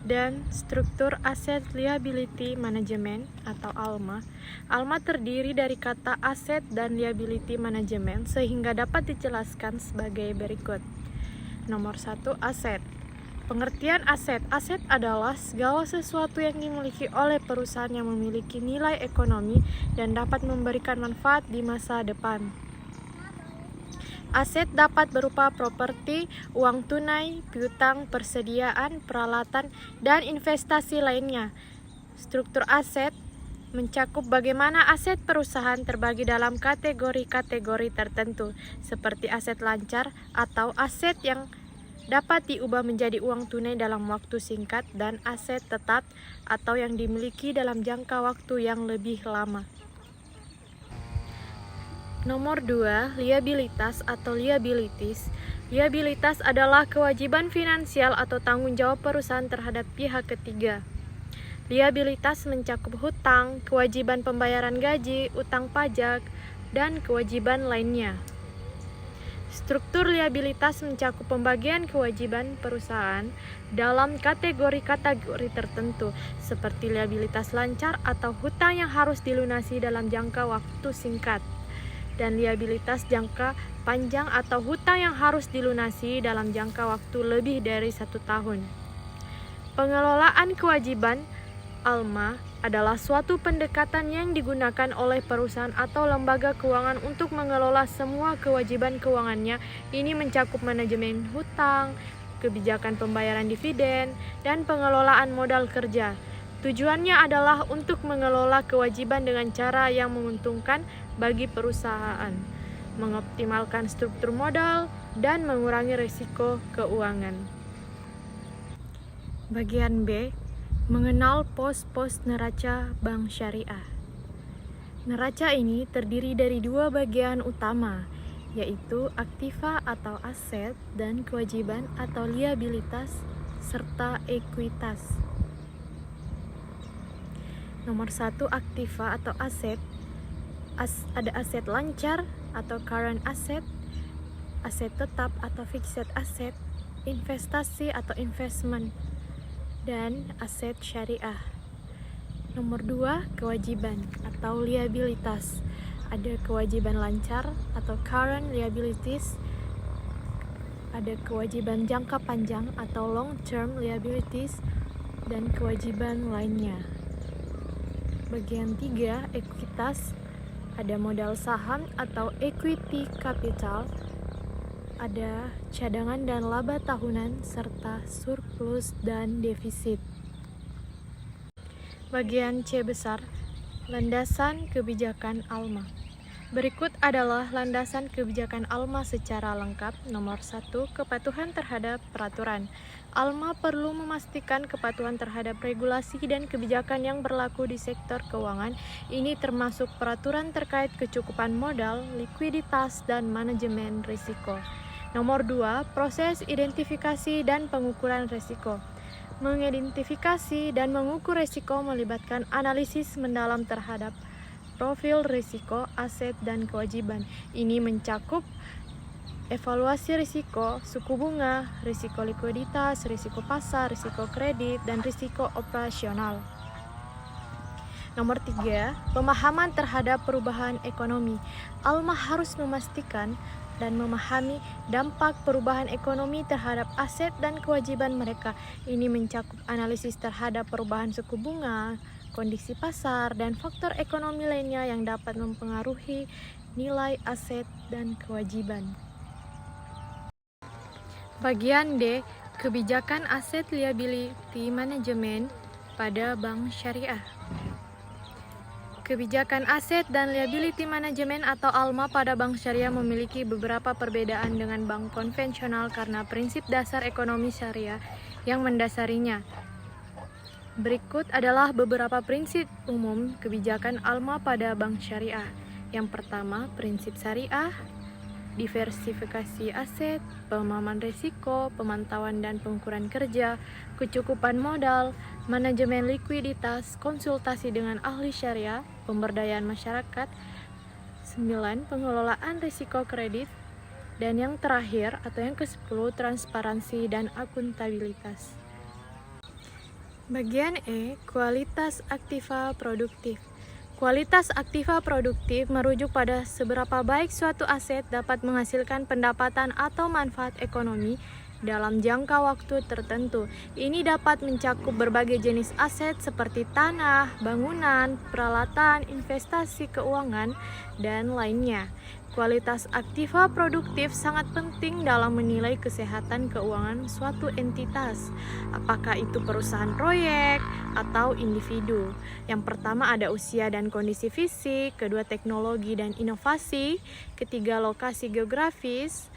dan struktur aset liability management atau ALMA. ALMA terdiri dari kata aset dan liability management sehingga dapat dijelaskan sebagai berikut. Nomor 1, aset. Pengertian aset. Aset adalah segala sesuatu yang dimiliki oleh perusahaan yang memiliki nilai ekonomi dan dapat memberikan manfaat di masa depan. Aset dapat berupa properti, uang tunai, piutang, persediaan, peralatan, dan investasi lainnya. Struktur aset mencakup bagaimana aset perusahaan terbagi dalam kategori-kategori tertentu, seperti aset lancar atau aset yang dapat diubah menjadi uang tunai dalam waktu singkat, dan aset tetap atau yang dimiliki dalam jangka waktu yang lebih lama. Nomor 2, liabilitas atau liabilities. Liabilitas adalah kewajiban finansial atau tanggung jawab perusahaan terhadap pihak ketiga. Liabilitas mencakup hutang, kewajiban pembayaran gaji, utang pajak, dan kewajiban lainnya. Struktur liabilitas mencakup pembagian kewajiban perusahaan dalam kategori-kategori tertentu, seperti liabilitas lancar atau hutang yang harus dilunasi dalam jangka waktu singkat, dan liabilitas jangka panjang atau hutang yang harus dilunasi dalam jangka waktu lebih dari 1 tahun. Pengelolaan kewajiban ALMA adalah suatu pendekatan yang digunakan oleh perusahaan atau lembaga keuangan untuk mengelola semua kewajiban keuangannya. Ini mencakup manajemen hutang, kebijakan pembayaran dividen, dan pengelolaan modal kerja. Tujuannya adalah untuk mengelola kewajiban dengan cara yang menguntungkan bagi perusahaan, mengoptimalkan struktur modal, dan mengurangi risiko keuangan. Bagian B, mengenal pos-pos neraca bank syariah. Neraca ini terdiri dari 2 bagian utama, yaitu aktiva atau aset dan kewajiban atau liabilitas serta ekuitas. Nomor 1, aktiva atau aset. Ada aset lancar atau current asset, aset tetap atau fixed asset, investasi atau investment, dan aset syariah. Nomor 2, kewajiban atau liabilitas. Ada kewajiban lancar atau current liabilities, ada kewajiban jangka panjang atau long term liabilities, dan kewajiban lainnya. Bagian 3, ekuitas. Ada modal saham atau equity capital, ada cadangan dan laba tahunan, serta surplus dan defisit. Bagian C besar, landasan kebijakan ALMA. Berikut adalah landasan kebijakan ALMA secara lengkap. Nomor 1, kepatuhan terhadap peraturan. ALMA perlu memastikan kepatuhan terhadap regulasi dan kebijakan yang berlaku di sektor keuangan. Ini termasuk peraturan terkait kecukupan modal, likuiditas, dan manajemen risiko. Nomor 2, proses identifikasi dan pengukuran risiko. Mengidentifikasi dan mengukur risiko melibatkan analisis mendalam terhadap profil risiko, aset, dan kewajiban. Ini mencakup evaluasi risiko, suku bunga, risiko likuiditas, risiko pasar, risiko kredit, dan risiko operasional. Nomor 3, pemahaman terhadap perubahan ekonomi. ALMA harus memastikan dan memahami dampak perubahan ekonomi terhadap aset dan kewajiban mereka. Ini mencakup analisis terhadap perubahan suku bunga, kondisi pasar, dan faktor ekonomi lainnya yang dapat mempengaruhi nilai aset dan kewajiban. Bagian D, kebijakan aset liability management pada bank syariah. Kebijakan aset dan liability management atau ALMA pada bank syariah memiliki beberapa perbedaan dengan bank konvensional karena prinsip dasar ekonomi syariah yang mendasarinya. Berikut adalah beberapa prinsip umum kebijakan ALMA pada bank syariah. Yang pertama, prinsip syariah, diversifikasi aset, pemahaman risiko, pemantauan dan pengukuran kerja, kecukupan modal, manajemen likuiditas, konsultasi dengan ahli syariah, pemberdayaan masyarakat. 9, pengelolaan risiko kredit. Dan yang terakhir atau yang ke-10, transparansi dan akuntabilitas. Bagian E, kualitas aktiva produktif. Kualitas aktiva produktif merujuk pada seberapa baik suatu aset dapat menghasilkan pendapatan atau manfaat ekonomi dalam jangka waktu tertentu. Ini dapat mencakup berbagai jenis aset seperti tanah, bangunan, peralatan, investasi keuangan, dan lainnya. Kualitas aktiva produktif sangat penting dalam menilai kesehatan keuangan suatu entitas, apakah itu perusahaan proyek atau individu. Yang pertama ada usia dan kondisi fisik, kedua teknologi dan inovasi, ketiga lokasi geografis,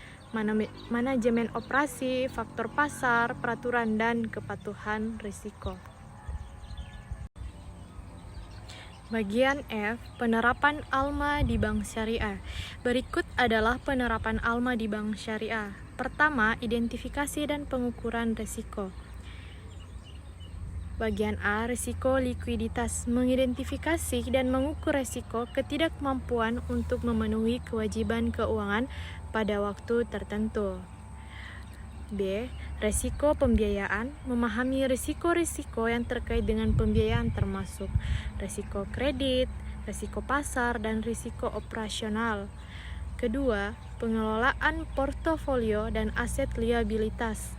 manajemen operasi, faktor pasar, peraturan dan kepatuhan risiko. Bagian F, penerapan ALMA di bank syariah. Berikut adalah penerapan ALMA di bank syariah. Pertama, identifikasi dan pengukuran risiko. Bagian A, risiko likuiditas, mengidentifikasi dan mengukur risiko ketidakmampuan untuk memenuhi kewajiban keuangan pada waktu tertentu. B, risiko pembiayaan, memahami risiko-risiko yang terkait dengan pembiayaan termasuk risiko kredit, risiko pasar, dan risiko operasional. Kedua, pengelolaan portofolio dan aset liabilitas.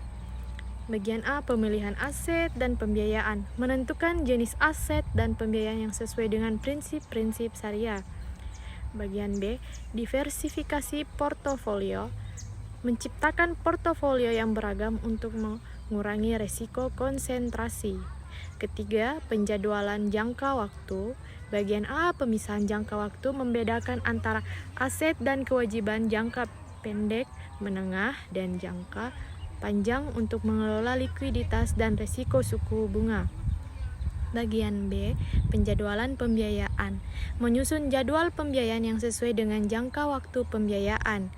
Bagian A, pemilihan aset dan pembiayaan, menentukan jenis aset dan pembiayaan yang sesuai dengan prinsip-prinsip syariah. Bagian B, diversifikasi portofolio, menciptakan portofolio yang beragam untuk mengurangi risiko konsentrasi. Ketiga, penjadwalan jangka waktu. Bagian A, pemisahan jangka waktu, membedakan antara aset dan kewajiban jangka pendek, menengah, dan jangka panjang untuk mengelola likuiditas dan risiko suku bunga. Bagian B, penjadwalan pembiayaan, menyusun jadwal pembiayaan yang sesuai dengan jangka waktu pembiayaan.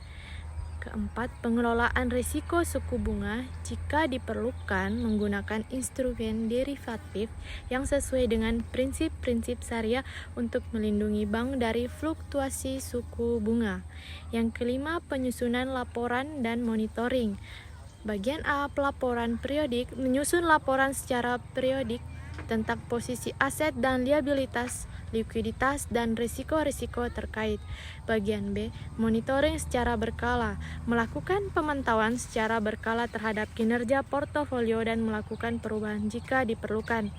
Keempat, pengelolaan risiko suku bunga jika diperlukan menggunakan instrumen derivatif yang sesuai dengan prinsip-prinsip syariah untuk melindungi bank dari fluktuasi suku bunga. Yang kelima, penyusunan laporan dan monitoring. Bagian A, pelaporan periodik, menyusun laporan secara periodik tentang posisi aset dan liabilitas, likuiditas, dan risiko-risiko terkait. Bagian B, monitoring secara berkala, melakukan pemantauan secara berkala terhadap kinerja portofolio dan melakukan perubahan jika diperlukan.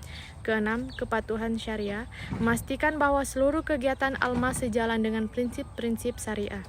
Keenam, kepatuhan syariah, memastikan bahwa seluruh kegiatan ALMA sejalan dengan prinsip-prinsip syariah.